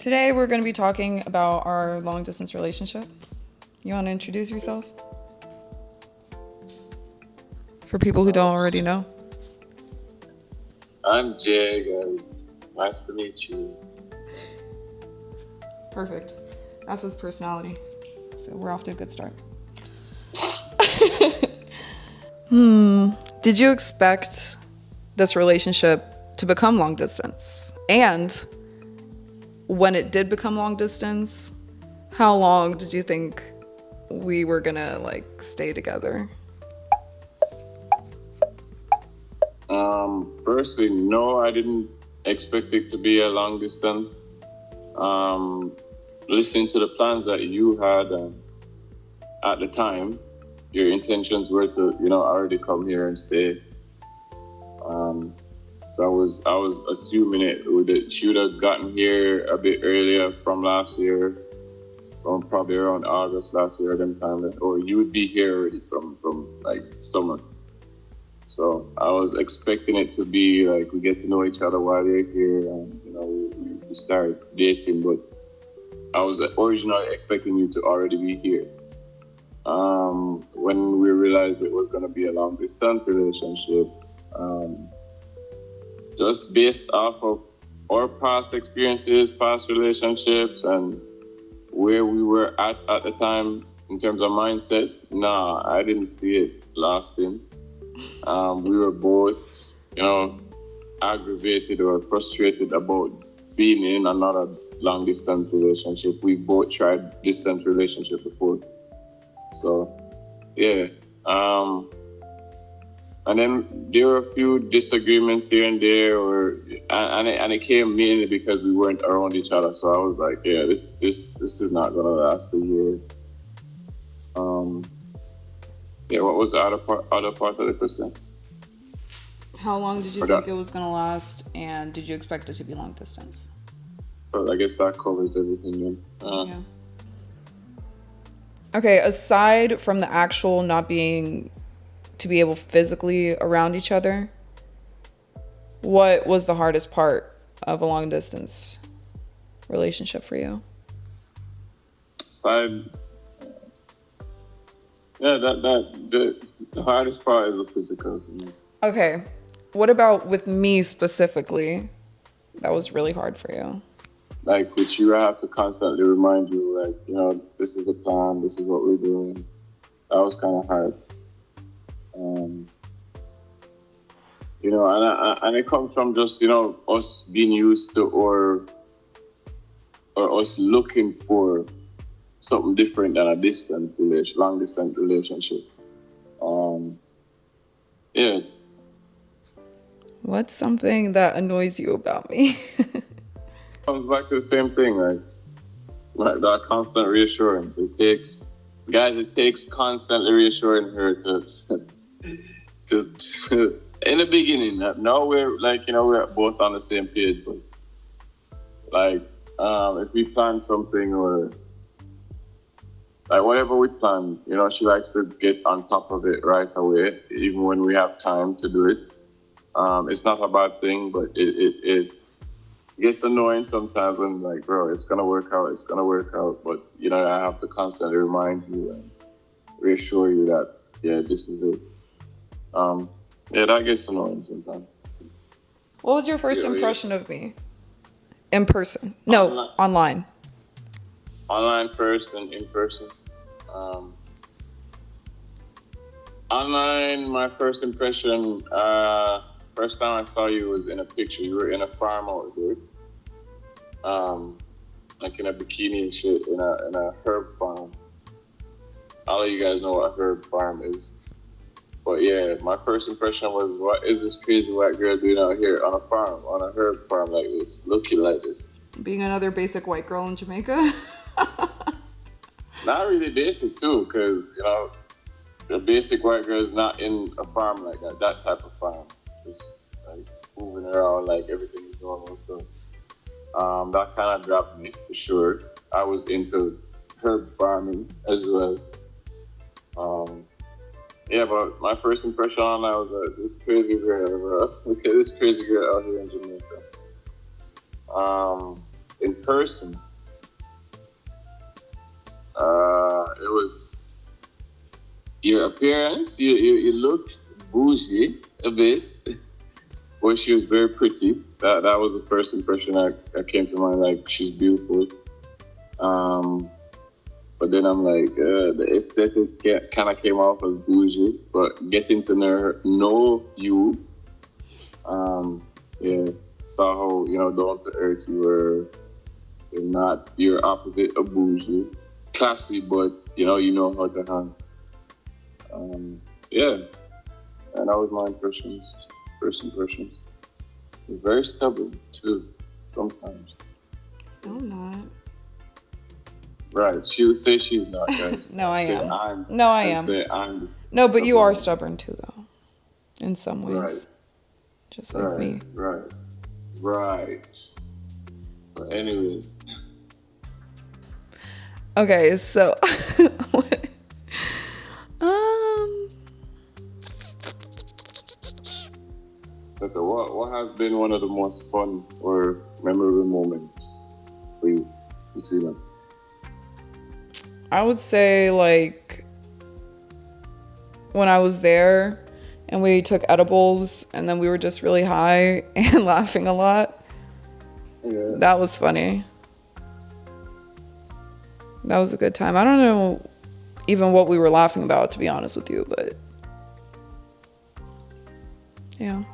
Today we're going to be talking about our long distance relationship. You want to introduce yourself? For people who don't already know. I'm Jay, guys. Nice to meet you. Perfect. That's his personality. So we're off to a good start. Did you expect this relationship to become long distance? And when it did become long distance, how long did you think we were gonna stay together? Firstly, no, I didn't expect it to be a long distance. Listening to the plans that you had at the time, your intentions were to, already come here and stay. So I was assuming she would have gotten here a bit earlier from last year, probably around August last year, them time, or you would be here already from summer. So I was expecting it to be we get to know each other while you're here, and we start dating. But I was originally expecting you to already be here. When we realized it was going to be a long distance relationship, just based off of our past experiences, past relationships, and where we were at the time in terms of mindset, I didn't see it lasting. We were both, aggravated or frustrated about being in another long distance relationship. We both tried distant relationship before. So, yeah. And then there were a few disagreements here and there, and it came mainly because we weren't around each other. So I was like, yeah, this is not gonna last a year. Yeah, what was the other part of the question? How long did you think it was going to last, and did you expect it to be long distance? Well, I guess that covers everything then. Yeah. Okay, aside from the actual not being to be able physically around each other, what was the hardest part of a long distance relationship for you? The hardest part is the physical. Okay, what about with me specifically? That was really hard for you. Which you have to constantly remind you, this is the plan, this is what we're doing. That was kind of hard. And it comes from just, us being used to or us looking for something different than a long distance relationship. Yeah. What's something that annoys you about me? Comes back to the same thing, like that constant reassurance. It takes constantly reassuring her to in the beginning. Now we're both on the same page, but if we plan something or whatever we plan, she likes to get on top of it right away, even when we have time to do it. It's not a bad thing, but it gets annoying sometimes when bro, it's gonna work out. But I have to constantly remind you and reassure you that this is it. That gets annoying sometimes. What was your first impression of me? In person? No, online. Online first and in person. Online, my first impression, first time I saw you was in a picture. You were in a farm out there. In a bikini and shit, in a herb farm. All of you guys know what a herb farm is. But yeah, my first impression was, what is this crazy white girl doing out here on a herb farm like this, looking like this? Being another basic white girl in Jamaica? Not really basic too, because, the basic white girl is not in a farm like that type of farm. Just moving around like everything is normal. So that kind of dropped me for sure. I was into herb farming as well. But my first impression online was like, this crazy girl, bro. Look at this crazy girl out here in Jamaica. in person, it was your appearance. You looked bougie a bit. Well, she was very pretty. That was the first impression that came to mind. Like, she's beautiful. But then I'm like, the aesthetic kind of came off as bougie. But getting to know you, yeah, saw how, down to earth you were. You're not, you're opposite of bougie. Classy, but, you know how to handle. Yeah. And that was my impressions. First impressions. You're very stubborn, too, sometimes. I'm not. Right. She would say she's not, guys. No, I am. I'm. No, I am. Say I'm no, but stubborn. you are stubborn, too, though. In some ways. Right. Just like me. Right. But anyways. Okay, so... So what has been one of the most fun or memorable moments for you between them? I would say, like, when I was there and we took edibles and then we were just really high and laughing a lot. Yeah. That was funny. That was a good time. I don't know even what we were laughing about, to be honest with you, but yeah.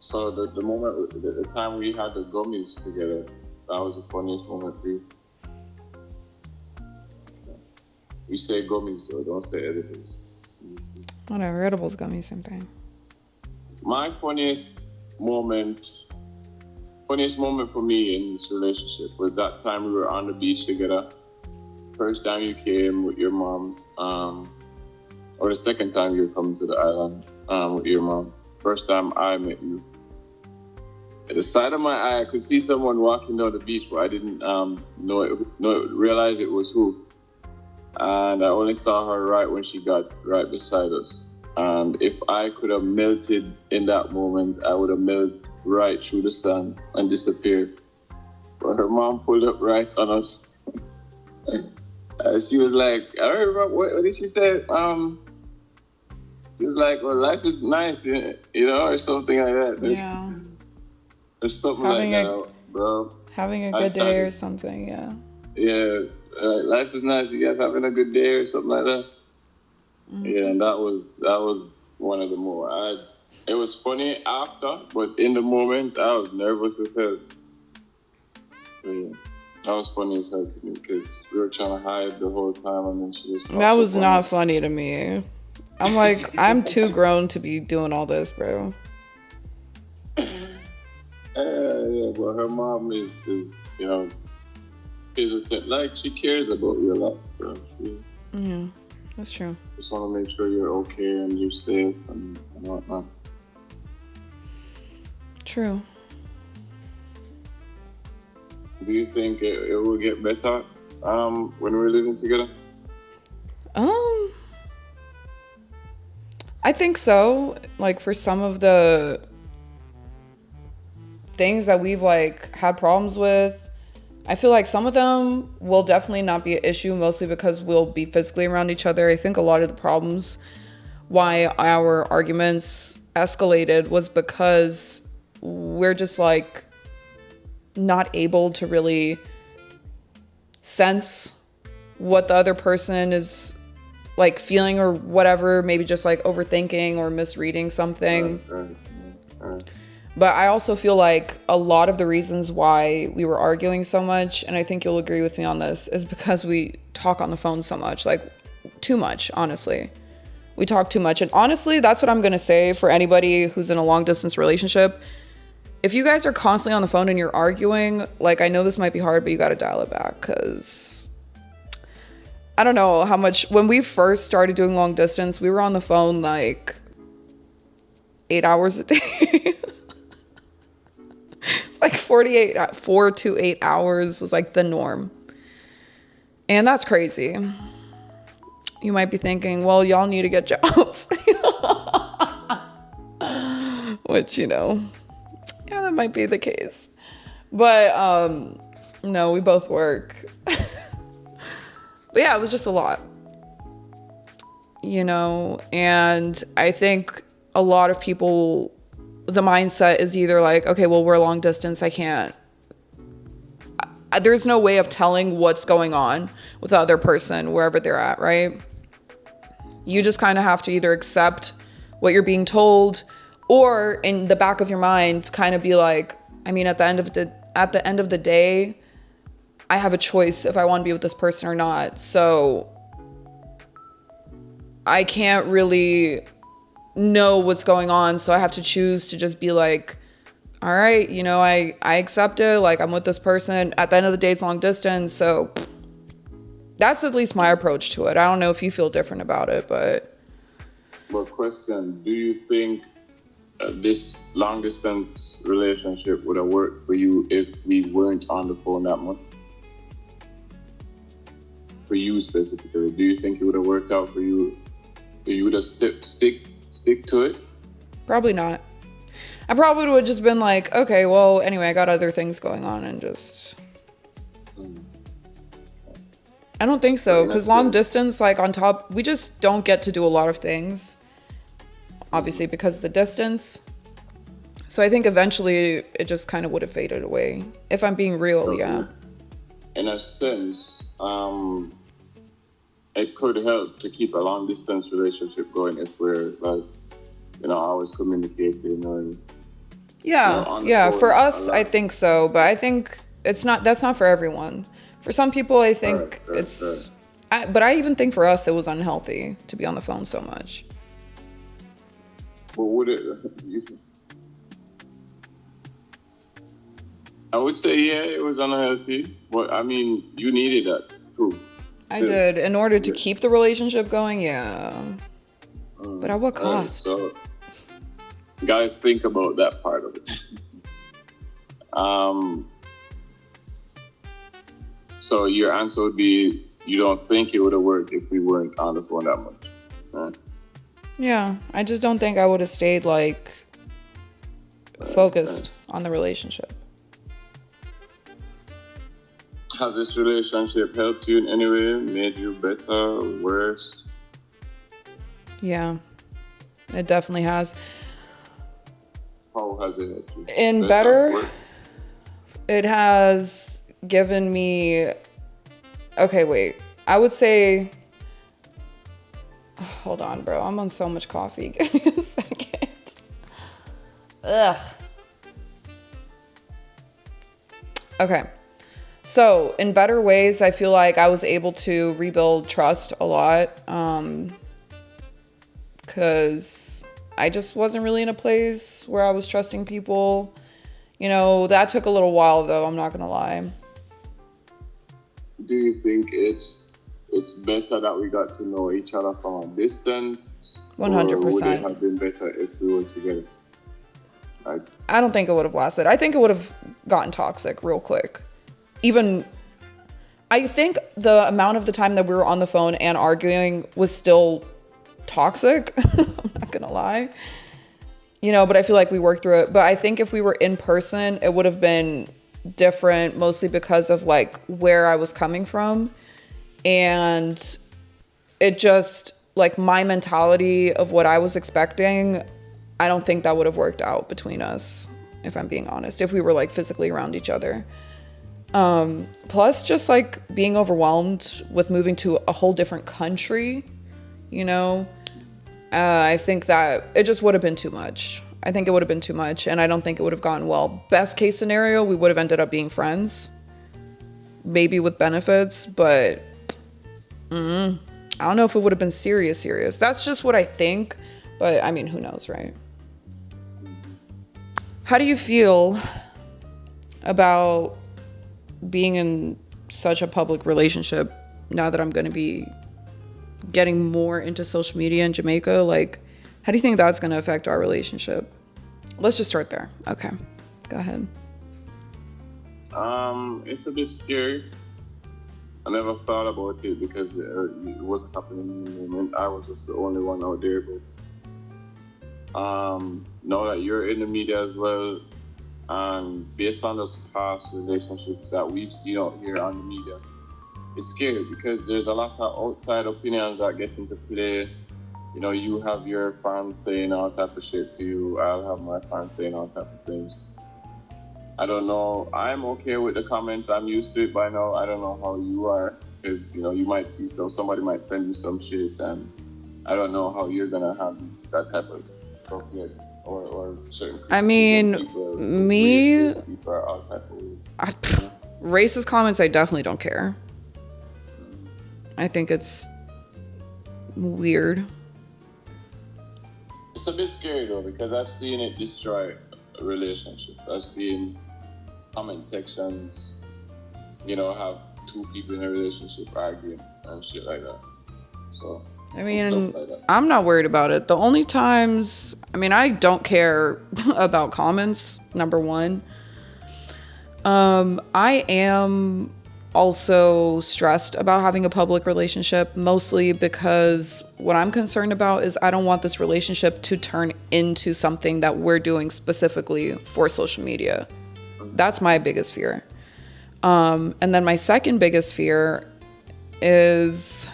So the moment, the time we had the gummies together, that was the funniest moment for you. You say gummies though, don't say edibles. Whatever, edibles, gummies, same thing. My funniest moment for me in this relationship was that time we were on the beach together. First time you came with your mom, or the second time you were coming to the island with your mom. First time I met you. At the side of my eye, I could see someone walking down the beach, but I didn't realize it was who. And I only saw her right when she got right beside us. And if I could have melted in that moment, I would have melted right through the sun and disappeared. But her mom pulled up right on us. She was like, I don't remember, what did she say? She was like, well, life is nice, or something like that. Yeah. Or something like that, bro. Having a good day or something, yeah. Yeah, life is nice. You guys having a good day or something like that. Mm-hmm. Yeah, and that was one of the more. It was funny after, but in the moment, I was nervous as hell. Yeah, that was funny as hell to me because we were trying to hide the whole time, and then she just. That was not funny to me. I'm like, I'm too grown to be doing all this, bro. Yeah, but her mom is like, she cares about you a lot, bro. Yeah, that's true. Just want to make sure you're okay and you're safe and whatnot. True. Do you think it will get better when we're living together? I think so. Like, for some of the things that we've like had problems with, I feel like some of them will definitely not be an issue, mostly because we'll be physically around each other. I think a lot of the problems why our arguments escalated was because we're just like not able to really sense what the other person is like feeling or whatever, maybe just like overthinking or misreading something. But I also feel like a lot of the reasons why we were arguing so much, and I think you'll agree with me on this, is because we talk on the phone so much, like too much, honestly. We talk too much. And honestly, that's what I'm going to say for anybody who's in a long distance relationship. If you guys are constantly on the phone and you're arguing, like, I know this might be hard, but you got to dial it back, because I don't know how much, when we first started doing long distance, we were on the phone like 8 hours a day. Like 4 to 8 hours was like the norm. And that's crazy. You might be thinking, well, y'all need to get jobs. Which, yeah, that might be the case. But No, we both work. But yeah, it was just a lot, and I think a lot of people, the mindset is either like, okay, well, we're long distance. There's no way of telling what's going on with the other person wherever they're at, right? You just kind of have to either accept what you're being told, or in the back of your mind kind of be like, I mean, at the end of the day, I have a choice if I want to be with this person or not. So I can't really know what's going on. So I have to choose to just be like, all right, I accept it. Like, I'm with this person. At the end of the day, it's long distance. So that's at least my approach to it. I don't know if you feel different about it, but. Well, question, do you think this long distance relationship would have worked for you if we weren't on the phone that much? For you specifically, do you think it would have worked out for you? You would have stick to it? Probably not. I probably would have just been like, okay, well, anyway, I got other things going on, and just. I don't think so, because long distance, like, on top, we just don't get to do a lot of things, obviously, because of the distance. So I think eventually it just kind of would have faded away, if I'm being real. So, yeah. In a sense, it could help to keep a long distance relationship going if we're like, always communicating and. Yeah. For us, I think so, but I think that's not for everyone. For some people, I think it's. But I even think for us, it was unhealthy to be on the phone so much. But would it? I would say, yeah, it was unhealthy. But I mean, you needed that too. I did, in order to keep the relationship going, yeah. But at what cost? Right, so, guys, think about that part of it. So your answer would be, you don't think it would have worked if we weren't on the phone that much, right? Yeah, I just don't think I would have stayed, like, focused on the relationship. Has this relationship helped you in any way? Made you better, worse? Yeah, it definitely has. How has it helped you? In better, it has given me... Okay, wait. I would say... Hold on, bro. I'm on so much coffee. Give me a second. Ugh. Okay. So, in better ways, I feel like I was able to rebuild trust a lot. Because I just wasn't really in a place where I was trusting people. That took a little while, though. I'm not going to lie. Do you think it's better that we got to know each other from a distance? 100%. Or would it have been better if we were together? I don't think it would have lasted. I think it would have gotten toxic real quick. I think the amount of the time that we were on the phone and arguing was still toxic. I'm not gonna lie. But I feel like we worked through it. But I think if we were in person, it would have been different, mostly because of like where I was coming from. And it just, like, my mentality of what I was expecting, I don't think that would have worked out between us, if I'm being honest, if we were like physically around each other. Plus just like being overwhelmed with moving to a whole different country, I think that it just would have been too much. I think it would have been too much, and I don't think it would have gone well. Best case scenario, we would have ended up being friends, maybe with benefits, but I don't know if it would have been serious. That's just what I think, but I mean, who knows, right? How do you feel about being in such a public relationship now that I'm going to be getting more into social media in Jamaica? Like, how do you think that's going to affect our relationship? Let's just start there. Okay, go ahead. It's a bit scary. I never thought about it because it wasn't happening in the moment. I was just the only one out there. But now that you're in the media as well, And based on those past relationships that we've seen out here on the media, it's scary because there's a lot of outside opinions that get into play. You know, you have your fans saying all type of shit to you. I'll have my fans saying all type of things. I don't know. I'm okay with the comments. I'm used to it by now. I don't know how you are, because you know you might see somebody might send you some shit, and I don't know how you're gonna handle that type of stuff yet, or certain. I mean, people, me, racist, people are all type of racist comments, I definitely don't care. I think it's weird. It's a bit scary though, because I've seen it destroy a relationship. I've seen comment sections, you know, have two people in a relationship arguing and shit like that. So I mean, like that. I'm not worried about it. The only times, I mean, I don't care about comments, number one. I am also stressed about having a public relationship, mostly because what I'm concerned about is I don't want this relationship to turn into something that we're doing specifically for social media. That's my biggest fear. And then my second biggest fear is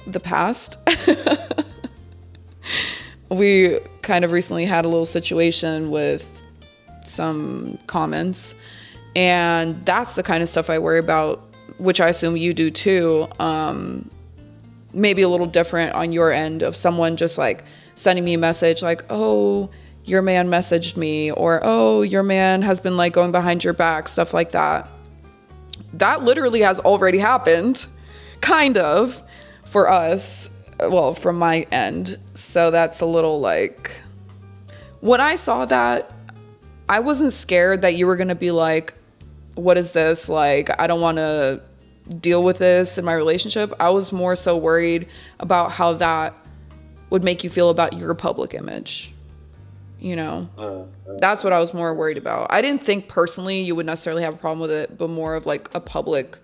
the past. We kind of recently had a little situation with some comments, and that's the kind of stuff I worry about, which I assume you do too. Maybe a little different on your end, of someone just like sending me a message like, oh, your man messaged me, or oh, your man has been like going behind your back, stuff like that. That literally has already happened, kind of, for us. Well, from my end. So that's a little like, when I saw that, I wasn't scared that you were going to be like, what is this? Like, I don't want to deal with this in my relationship. I was more so worried about how that would make you feel about your public image. You know, that's what I was more worried about. I didn't think personally you would necessarily have a problem with it, but more of like a public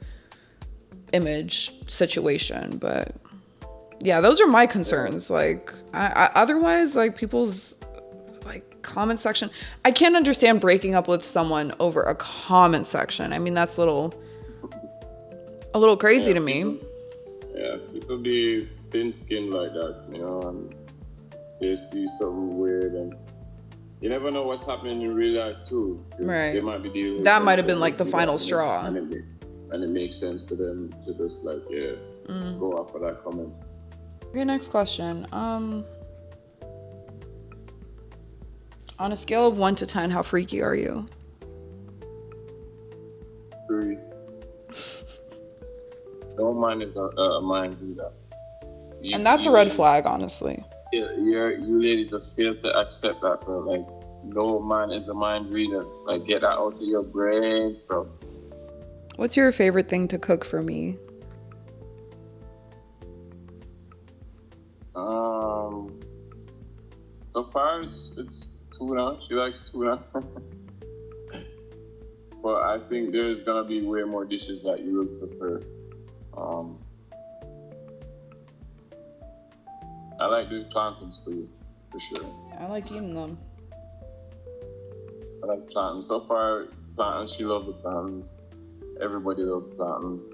image situation. But yeah, those are my concerns. Like, I otherwise, like, people's like comment section, I can't understand breaking up with someone over a comment section. I mean, that's a little crazy to me. People be thin-skinned like that, you know, and they see something weird, and you never know what's happening in real life too. Right. They might be dealing with that might have been like the final straw. And it makes sense to them to just like, go off of that comment. Okay, next question. On a scale of 1 to 10, how freaky are you? 3. No man is a mind reader. And that's a red flag, honestly. Yeah, you ladies just fail to accept that, bro. Like, no man is a mind reader. Like, get that out of your brains, bro. What's your favorite thing to cook for me? So far it's tuna. She likes tuna. But I think there's gonna be way more dishes that you would prefer. I like doing plantains for you, for sure. I like eating them. I like plantains. So far, plantains, she loves the plantains. Everybody loves plantains.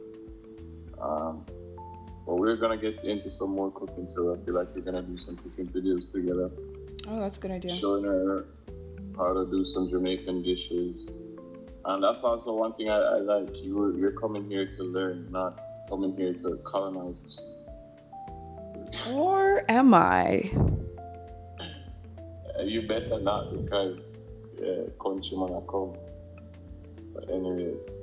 But we're gonna get into some more cooking too. I feel like we're gonna do some cooking videos together. Oh, that's a good idea. Showing her how to do some Jamaican dishes. And that's also one thing I like. You're coming here to learn, not coming here to colonize us. Or am I? You better not, because countrymen are come. But anyways,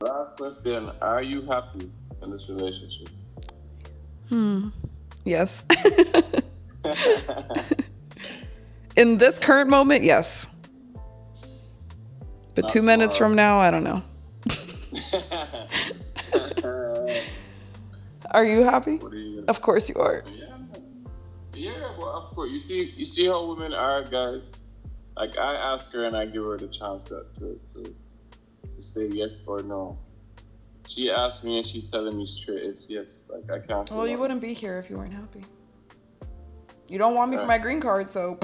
last question: are you happy in this relationship? Yes. In this current moment, yes. But not 2 minutes from now, I don't know. Are you happy? Of course you are. Yeah, well, of course. You see how women are, guys. Like, I ask her and I give her the chance to say yes or no. She asked me and she's telling me straight it's yes. Like, I can't. Well, you wouldn't be here if you weren't happy. You don't want me for my green card, so.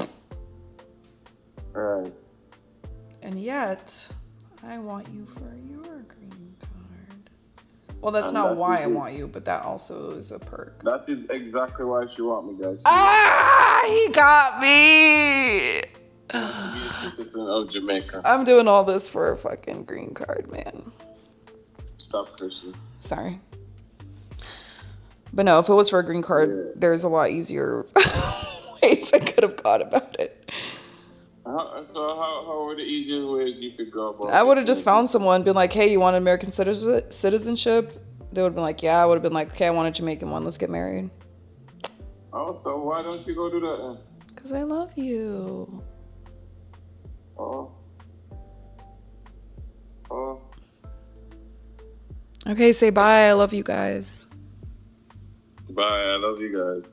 Right. And yet, I want you for your green card. Well, that's And not that why is I it. want you, but that also is a perk. That is exactly why she want me, guys. Ah, he got me. She wants to be a citizen of Jamaica. I'm doing all this for a fucking green card, man. Stop cursing. Sorry. But no, if it was for a green card, Yeah. there's a lot easier ways I could have gone about it. How were the easiest ways you could go about I would have getting just a found visa? someone, been like, hey, you want American citizenship? They would have been like, yeah. I would have been like, okay, I want a Jamaican one. Let's get married. Oh, so why don't you go do that then? Because I love you. Oh. Oh. Okay, say bye. I love you guys. Bye. I love you guys.